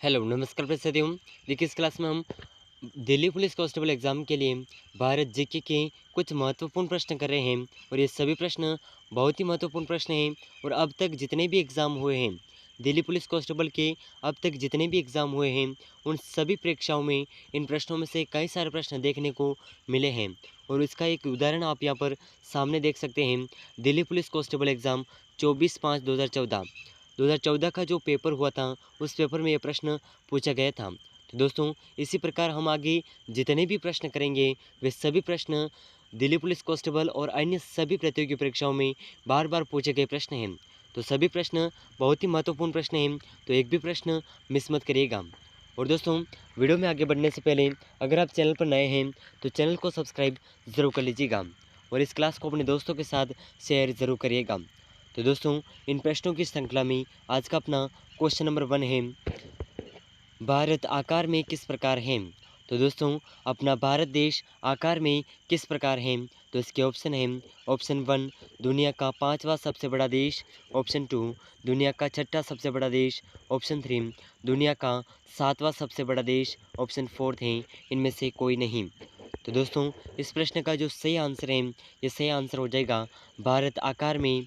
Hello नमस्कार प्रस्तुति हूँ। देखिए इस क्लास में हम दिल्ली पुलिस कांस्टेबल एग्ज़ाम के लिए भारत जीके के कुछ महत्वपूर्ण प्रश्न कर रहे हैं और ये सभी प्रश्न बहुत ही महत्वपूर्ण प्रश्न हैं। और अब तक जितने भी एग्ज़ाम हुए हैं दिल्ली पुलिस कांस्टेबल के, अब तक जितने भी एग्ज़ाम हुए हैं उन सभी परीक्षाओं में इन प्रश्नों में से कई सारे प्रश्न देखने को मिले हैं। और इसका एक उदाहरण आप यहाँ पर सामने देख सकते हैं। दिल्ली पुलिस कांस्टेबल एग्ज़ाम 24/5/2014 का जो पेपर हुआ था उस पेपर में ये प्रश्न पूछा गया था। तो दोस्तों इसी प्रकार हम आगे जितने भी प्रश्न करेंगे वे सभी प्रश्न दिल्ली पुलिस कांस्टेबल और अन्य सभी प्रतियोगी परीक्षाओं में बार बार पूछे गए प्रश्न हैं। तो सभी प्रश्न बहुत ही महत्वपूर्ण प्रश्न हैं, तो एक भी प्रश्न मिस मत करिएगा। और दोस्तों वीडियो में आगे बढ़ने से पहले अगर आप चैनल पर नए हैं तो चैनल को सब्सक्राइब ज़रूर कर लीजिएगा और इस क्लास को अपने दोस्तों के साथ शेयर ज़रूर करिएगा। तो दोस्तों इन प्रश्नों की श्रृंखला में आज का अपना क्वेश्चन नंबर 1 है, भारत आकार में किस प्रकार है। तो दोस्तों अपना भारत देश आकार में किस प्रकार है, तो इसके ऑप्शन है। ऑप्शन 1 दुनिया का 5वां सबसे बड़ा देश, ऑप्शन 2 दुनिया का 6ठा सबसे बड़ा देश, ऑप्शन 3 दुनिया का 7वां सबसे बड़ा देश, ऑप्शन 4 है इनमें से कोई नहीं। तो दोस्तों इस प्रश्न का जो सही आंसर है, ये सही आंसर हो जाएगा भारत आकार में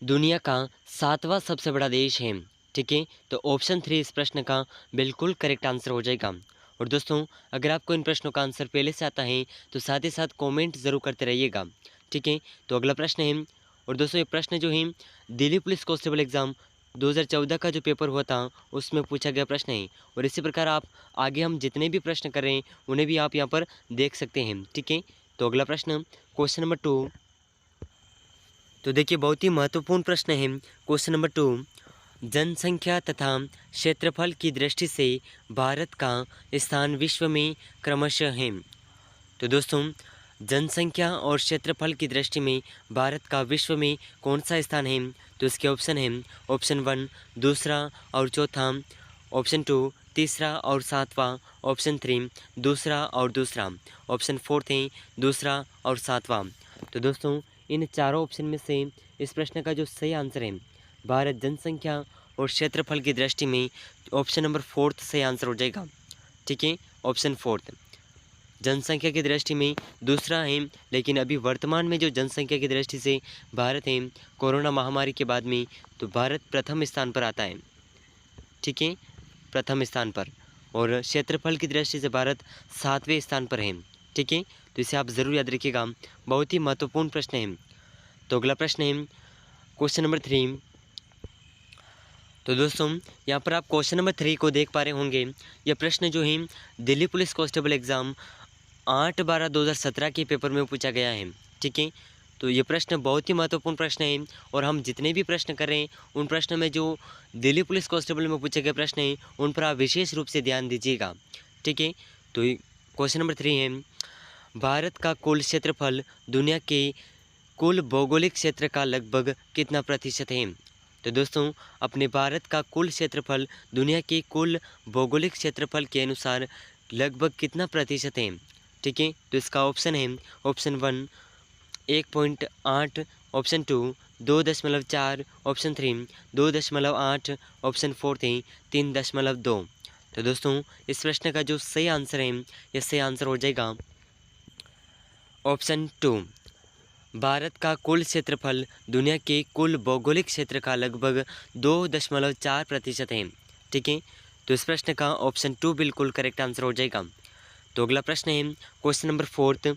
दुनिया का 7वां सबसे बड़ा देश है। ठीक है, तो ऑप्शन 3 इस प्रश्न का बिल्कुल करेक्ट आंसर हो जाएगा। और दोस्तों अगर आपको इन प्रश्नों का आंसर पहले से आता है तो साथ ही साथ कमेंट ज़रूर करते रहिएगा। ठीक है, तो अगला प्रश्न है। और दोस्तों ये प्रश्न जो है दिल्ली पुलिस कांस्टेबल एग्ज़ाम 2014 का जो पेपर हुआ था उसमें पूछा गया प्रश्न है। और इसी प्रकार आप आगे हम जितने भी प्रश्न कर रहे हैं उन्हें भी आप यहाँ पर देख सकते हैं। ठीक है, तो अगला प्रश्न क्वेश्चन नंबर 2। तो देखिए बहुत ही महत्वपूर्ण प्रश्न है क्वेश्चन नंबर 2, जनसंख्या तथा क्षेत्रफल की दृष्टि से भारत का स्थान विश्व में क्रमशः है। तो दोस्तों जनसंख्या और क्षेत्रफल की दृष्टि में भारत का विश्व में कौन सा स्थान है, तो इसके ऑप्शन है। ऑप्शन 1 दूसरा और चौथा, ऑप्शन 2 तीसरा और सातवां, ऑप्शन 3 दूसरा और दूसरा, ऑप्शन 4 है दूसरा और सातवां। तो दोस्तों इन चारों ऑप्शन में से इस प्रश्न का जो सही आंसर है भारत जनसंख्या और क्षेत्रफल की दृष्टि में ऑप्शन नंबर 4 सही आंसर हो जाएगा। ठीक है, ऑप्शन 4 जनसंख्या की दृष्टि में दूसरा है, लेकिन अभी वर्तमान में जो जनसंख्या की दृष्टि से भारत है कोरोना महामारी के बाद में, तो भारत प्रथम स्थान पर आता है। ठीक है, प्रथम स्थान पर। और क्षेत्रफल की दृष्टि से भारत 7वें स्थान पर है। ठीक है, तो इसे आप ज़रूर याद रखिएगा, बहुत ही महत्वपूर्ण प्रश्न है। तो अगला प्रश्न है क्वेश्चन नंबर 3। तो दोस्तों यहाँ पर आप क्वेश्चन नंबर 3 को देख पा रहे होंगे। यह प्रश्न जो है दिल्ली पुलिस कांस्टेबल एग्ज़ाम 8/12/2017 के पेपर में पूछा गया है। ठीक है, तो ये प्रश्न बहुत ही महत्वपूर्ण प्रश्न है और हम जितने भी प्रश्न कर रहे हैं उन प्रश्न में जो दिल्ली पुलिस कांस्टेबल में पूछे गए प्रश्न हैं उन पर आप विशेष रूप से ध्यान दीजिएगा। ठीक है, तो क्वेश्चन नंबर 3 है, भारत का कुल क्षेत्रफल दुनिया के कुल भौगोलिक क्षेत्र का लगभग कितना प्रतिशत है। तो दोस्तों अपने भारत का कुल क्षेत्रफल दुनिया के कुल भौगोलिक क्षेत्रफल के अनुसार लगभग कितना प्रतिशत है। ठीक है, तो इसका ऑप्शन है। ऑप्शन 1 1.8, ऑप्शन 2 2.4, ऑप्शन 3 2.8, ऑप्शन 4 है 3.2। तो दोस्तों इस प्रश्न का जो सही आंसर है यह सही आंसर हो जाएगा ऑप्शन 2, भारत का कुल क्षेत्रफल दुनिया के कुल भौगोलिक क्षेत्र का लगभग 2.4% है। ठीक है, तो इस प्रश्न का ऑप्शन 2 बिल्कुल करेक्ट आंसर हो जाएगा। तो अगला प्रश्न है क्वेश्चन नंबर 4।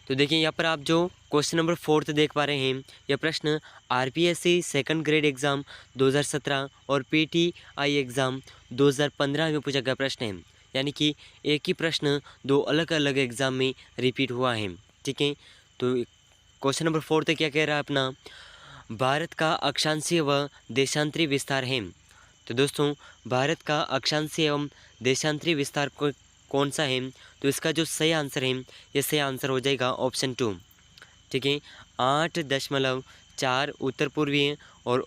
तो देखिए यहाँ पर आप जो क्वेश्चन नंबर 4 देख पा रहे हैं, यह प्रश्न आरपीएससी सेकंड ग्रेड एग्ज़ाम 2017 और पीटीआई एग्ज़ाम 2015 में पूछा गया प्रश्न है। यानी कि एक ही प्रश्न दो अलग अलग एग्ज़ाम में रिपीट हुआ है। ठीक है, तो क्वेश्चन नंबर 4 क्या कह रहा है अपना, भारत का अक्षांशीय व देशांतरी विस्तार है। तो दोस्तों भारत का अक्षांशीय एवं देशांतरी विस्तार कौन सा है, तो इसका जो सही आंसर है ये सही आंसर हो जाएगा ऑप्शन 2। ठीक है, 8.4 उत्तर पूर्वीय और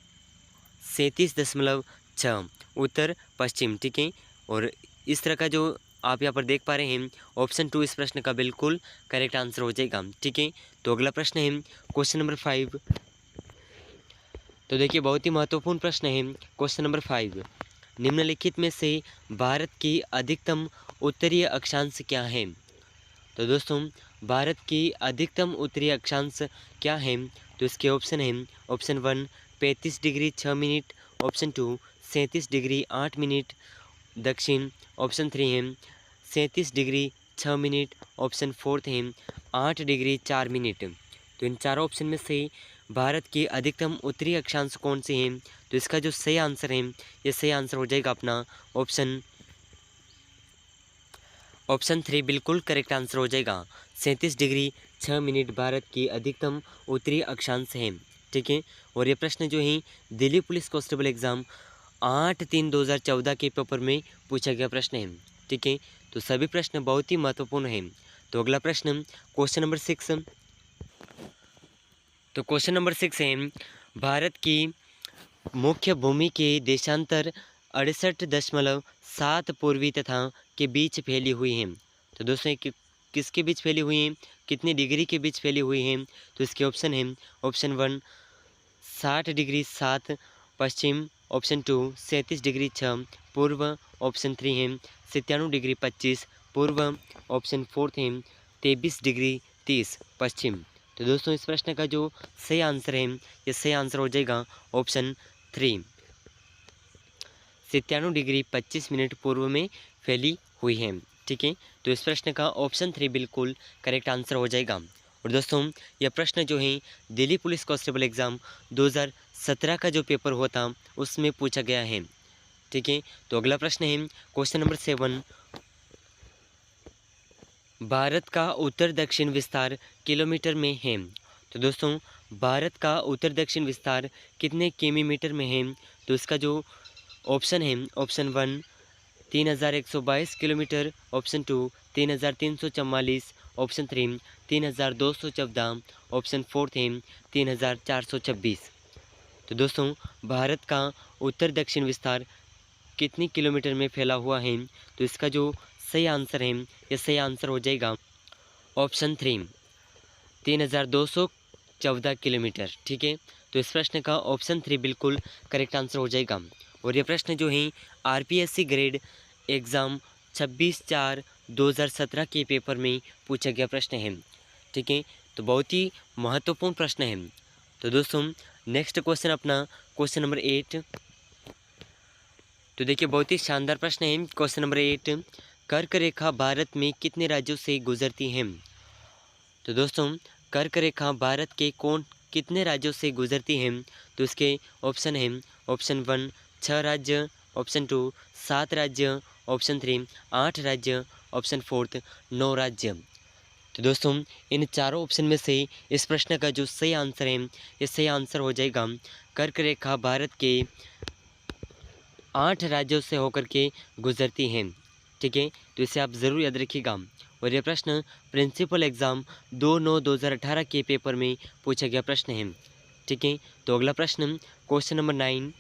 37.6 उत्तर पश्चिम। ठीक है, और इस तरह का जो आप यहाँ पर देख पा रहे हैं ऑप्शन 2 इस प्रश्न का बिल्कुल करेक्ट आंसर हो जाएगा। ठीक है, तो अगला प्रश्न है क्वेश्चन नंबर 5। तो देखिए बहुत ही महत्वपूर्ण प्रश्न है क्वेश्चन नंबर 5। निम्नलिखित में से भारत की अधिकतम उत्तरीय अक्षांश क्या है? तो दोस्तों भारत की अधिकतम उत्तरीय अक्षांश क्या है? तो इसके ऑप्शन है option 1 35 degree 6 minute, option 2 37 degree 8 minute दक्षिण, ऑप्शन 3 है 37 डिग्री 6 मिनट, ऑप्शन 4 है 8 डिग्री 4 मिनट। तो इन चारों ऑप्शन में से भारत की अधिकतम उत्तरी अक्षांश कौन सी है? तो इसका जो सही आंसर है, ये सही आंसर हो जाएगा अपना ऑप्शन 3 बिल्कुल करेक्ट आंसर हो जाएगा। 37 डिग्री 6 मिनट भारत की अधिकतम उत्तरी अक्षांश है। ठीक है, और ये प्रश्न जो है दिल्ली पुलिस कांस्टेबल एग्ज़ाम 8/3/2014 के पेपर में पूछा गया प्रश्न है। ठीक है, तो सभी प्रश्न बहुत ही महत्वपूर्ण हैं। तो अगला प्रश्न क्वेश्चन नंबर 6। तो क्वेश्चन नंबर 6 है भारत की मुख्य भूमि के देशांतर 68.7 पूर्वी तथा के बीच फैली हुई है। तो दोस्तों किसके बीच फैली हुई है, कितनी डिग्री के बीच फैली हुई है? तो इसके ऑप्शन है ऑप्शन 1 60 डिग्री 7 पश्चिम, ऑप्शन 2 37 डिग्री 6 पूर्व, ऑप्शन 3 है 97 डिग्री 25 पूर्व, ऑप्शन 4 है 23 डिग्री 30 पश्चिम। तो दोस्तों इस प्रश्न का जो सही आंसर है, ये सही आंसर हो जाएगा ऑप्शन 3 97 डिग्री 25 मिनट पूर्व में फैली हुई है। ठीक है, तो इस प्रश्न का ऑप्शन 3 बिल्कुल करेक्ट आंसर हो जाएगा। और दोस्तों यह प्रश्न जो है दिल्ली पुलिस कांस्टेबल एग्ज़ाम 2017 का जो पेपर हुआ था उसमें पूछा गया है। ठीक है, तो अगला प्रश्न है क्वेश्चन नंबर 7। भारत का उत्तर दक्षिण विस्तार किलोमीटर में है। तो दोस्तों भारत का उत्तर दक्षिण विस्तार कितने किलोमीटर में है? तो इसका जो ऑप्शन है option 1 3122 kilometre, option 2 3344, option 3 3214, option 4 है 3426। तो दोस्तों भारत का उत्तर दक्षिण विस्तार कितनी किलोमीटर में फैला हुआ है? तो इसका जो सही आंसर है, ये सही आंसर हो जाएगा ऑप्शन 3 3214 किलोमीटर। ठीक है, तो इस प्रश्न का ऑप्शन 3 बिल्कुल करेक्ट आंसर हो जाएगा। और ये प्रश्न जो है आरपीएससी ग्रेड एग्ज़ाम 26/4/2017 के पेपर में पूछा गया प्रश्न है। ठीक है, तो बहुत ही महत्वपूर्ण प्रश्न है। तो दोस्तों नेक्स्ट क्वेश्चन अपना क्वेश्चन नंबर 8। तो देखिए बहुत ही शानदार प्रश्न है क्वेश्चन नंबर 8। कर्क रेखा भारत में कितने राज्यों से गुजरती है? तो दोस्तों कर्क रेखा भारत के कितने राज्यों से गुजरती है? तो इसके ऑप्शन है ऑप्शन 1 6 राज्य, ऑप्शन 2 7 राज्य, ऑप्शन 3 8 राज्य, ऑप्शन 4 9 राज्य। तो दोस्तों इन चारों ऑप्शन में से इस प्रश्न का जो सही आंसर है, ये सही आंसर हो जाएगा कर्क रेखा भारत के 8 राज्यों से होकर के गुजरती हैं। ठीक है, तो इसे आप ज़रूर याद रखिएगा। और यह प्रश्न प्रिंसिपल एग्ज़ाम 2/9/2018 के पेपर में पूछा गया प्रश्न है। ठीक है, तो अगला प्रश्न क्वेश्चन नंबर 9।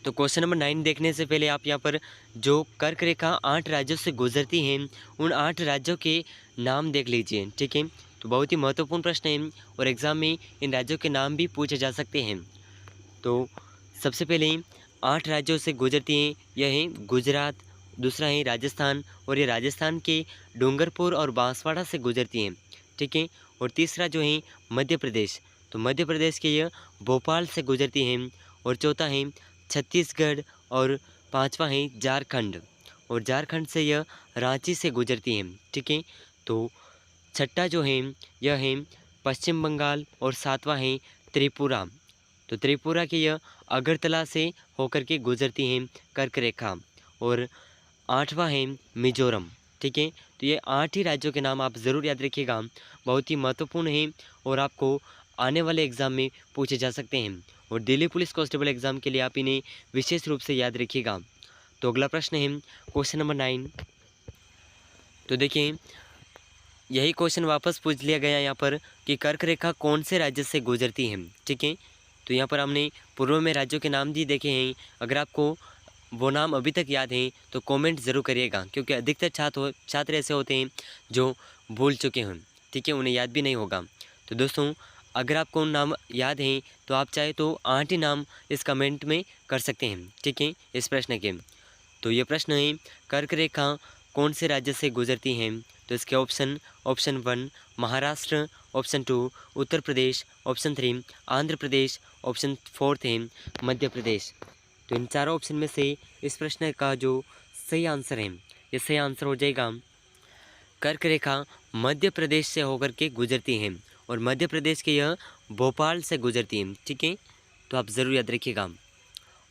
तो क्वेश्चन नंबर 9 देखने से पहले आप यहाँ पर जो कर्क रेखा 8 राज्यों से गुजरती हैं उन 8 राज्यों के नाम देख लीजिए। ठीक है, तो बहुत ही महत्वपूर्ण प्रश्न है और एग्ज़ाम में इन राज्यों के नाम भी पूछे जा सकते हैं। तो सबसे पहले 8 राज्यों से गुजरती हैं, यह है गुजरात, दूसरा है राजस्थान और ये राजस्थान के डूंगरपुर और बांसवाड़ा से गुजरती हैं। ठीक है, और तीसरा जो है मध्य प्रदेश, तो मध्य प्रदेश के यह भोपाल से गुजरती हैं। और चौथा है छत्तीसगढ़ और पांचवा है झारखंड, और झारखंड से यह रांची से गुजरती हैं। ठीक है, तो छठा जो है यह है पश्चिम बंगाल और सातवां है त्रिपुरा, तो त्रिपुरा की यह अगरतला से होकर के गुजरती हैं कर्क रेखा। और आठवां है मिजोरम। ठीक है, तो ये 8 ही राज्यों के नाम आप ज़रूर याद रखिएगा, बहुत ही महत्वपूर्ण हैं और आपको आने वाले एग्ज़ाम में पूछे जा सकते हैं। और दिल्ली पुलिस कांस्टेबल एग्ज़ाम के लिए आप इन्हें विशेष रूप से याद रखिएगा। तो अगला प्रश्न है क्वेश्चन नंबर 9। तो देखिए यही क्वेश्चन वापस पूछ लिया गया यहाँ पर कि कर्क रेखा कौन से राज्य से गुजरती है। ठीक है, तो यहाँ पर हमने पूर्व में राज्यों के नाम भी देखे हैं। अगर आपको वो नाम अभी तक याद हैं तो कमेंट ज़रूर करिएगा, क्योंकि अधिकतर छात्र ऐसे होते हैं जो भूल चुके हैं। ठीक है, उन्हें याद भी नहीं होगा। तो दोस्तों अगर आपको नाम याद हैं तो आप चाहे तो 8 ही नाम इस कमेंट में कर सकते हैं, ठीक है, इस प्रश्न के। तो ये प्रश्न है, कर्क रेखा कौन से राज्य से गुजरती हैं? तो इसके option 1 Maharashtra, option 2 Uttar Pradesh, option 3 Andhra Pradesh, option 4 है मध्य प्रदेश। तो इन चारों ऑप्शन में से इस प्रश्न का जो सही आंसर है, ये सही आंसर हो जाएगा कर्क रेखा मध्य प्रदेश से होकर के गुजरती है और मध्य प्रदेश के यह भोपाल से गुजरती है, ठीक है। तो आप ज़रूर याद रखिएगा।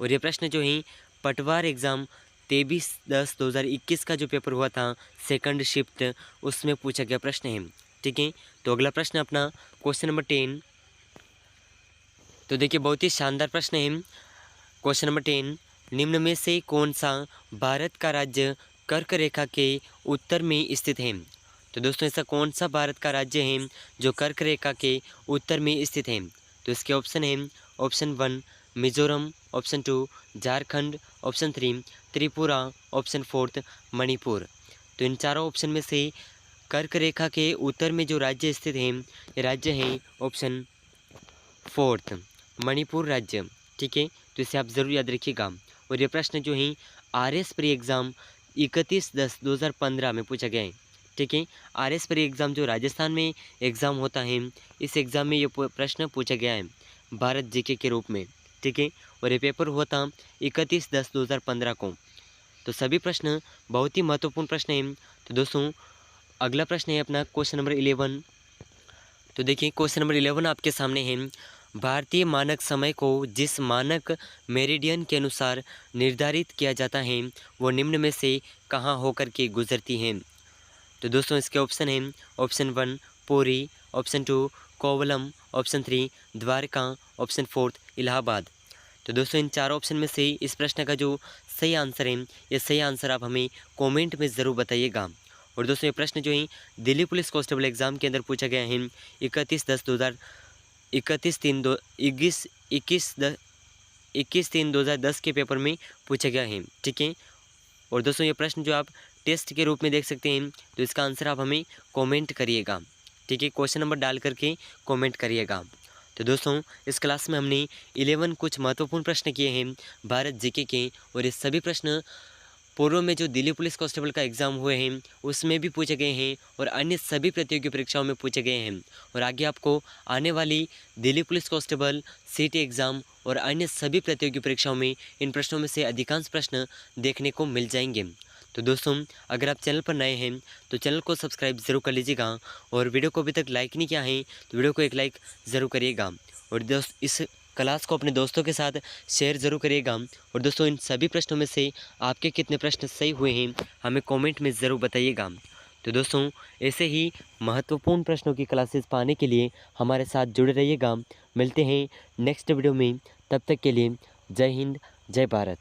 और ये प्रश्न जो है पटवार एग्ज़ाम 23/10/2021 का जो पेपर हुआ था सेकंड शिफ्ट, उसमें पूछा गया प्रश्न है, ठीक है। तो अगला प्रश्न अपना क्वेश्चन नंबर 10। तो देखिए बहुत ही शानदार प्रश्न है। क्वेश्चन नंबर 10, निम्न में से कौन सा भारत का राज्य कर्क रेखा के उत्तर में स्थित है? तो दोस्तों ऐसा कौन सा भारत का राज्य है जो कर्क रेखा के उत्तर में स्थित है? तो इसके ऑप्शन है option 1 Mizoram, option 2 Jharkhand, option 3 Tripura, option 4 Manipur. तो इन चारों ऑप्शन में से कर्क रेखा के उत्तर में जो राज्य स्थित है, ये राज्य है ऑप्शन 4 मणिपुर राज्य, ठीक है। तो इसे आप ज़रूर याद रखिएगा। और ये प्रश्न जो है RS प्री एग्ज़ाम 31/10/2015 में पूछा गया है, ठीक है। RS प्री एग्ज़ाम जो राजस्थान में एग्ज़ाम होता है, इस एग्ज़ाम में ये प्रश्न पूछा गया है भारत जीके के रूप में, ठीक है। और ये पेपर हुआ था 31/10/2015 को। तो सभी प्रश्न बहुत ही महत्वपूर्ण प्रश्न हैं। तो दोस्तों अगला प्रश्न है अपना क्वेश्चन नंबर 11। तो देखिए क्वेश्चन नंबर 11 आपके सामने है। भारतीय मानक समय को जिस मानक मेरिडियन के अनुसार निर्धारित किया जाता है वो निम्न में से कहाँ होकर के गुजरती हैं? तो दोस्तों इसके ऑप्शन हैं option 1 Puri, option 2 Kovalam, option 3 Dwarka, option 4 Allahabad. तो दोस्तों इन चार ऑप्शन में से इस प्रश्न का जो सही आंसर है, ये सही आंसर आप हमें कमेंट में ज़रूर बताइएगा। और दोस्तों ये प्रश्न जो है दिल्ली पुलिस कांस्टेबल एग्ज़ाम के अंदर पूछा गया है 21/3/2010 के पेपर में पूछा गया है, ठीक है। और दोस्तों ये प्रश्न जो आप टेस्ट के रूप में देख सकते हैं, तो इसका आंसर आप हमें कमेंट करिएगा, ठीक है, क्वेश्चन नंबर डाल करके कमेंट करिएगा। तो दोस्तों इस क्लास में हमने 11 कुछ महत्वपूर्ण प्रश्न किए हैं भारत जीके के, और ये सभी प्रश्न पूर्व में जो दिल्ली पुलिस कांस्टेबल का एग्ज़ाम हुए हैं उसमें भी पूछे गए हैं और अन्य सभी प्रतियोगी परीक्षाओं में पूछे गए हैं। और आगे आपको आने वाली दिल्ली पुलिस कांस्टेबल सीटी एग्ज़ाम और अन्य सभी प्रतियोगी परीक्षाओं में इन प्रश्नों में से अधिकांश प्रश्न देखने को मिल जाएंगे। तो दोस्तों अगर आप चैनल पर नए हैं तो चैनल को सब्सक्राइब ज़रूर कर लीजिएगा, और वीडियो को अभी तक लाइक नहीं किया है तो वीडियो को एक लाइक ज़रूर करिएगा, और दोस्त इस क्लास को अपने दोस्तों के साथ शेयर ज़रूर करिएगा। और दोस्तों इन सभी प्रश्नों में से आपके कितने प्रश्न सही हुए हैं हमें कमेंट में ज़रूर बताइएगा। तो दोस्तों ऐसे ही महत्वपूर्ण प्रश्नों की क्लासेस पाने के लिए हमारे साथ जुड़े रहिएगा। मिलते हैं नेक्स्ट वीडियो में, तब तक के लिए जय हिंद, जय भारत।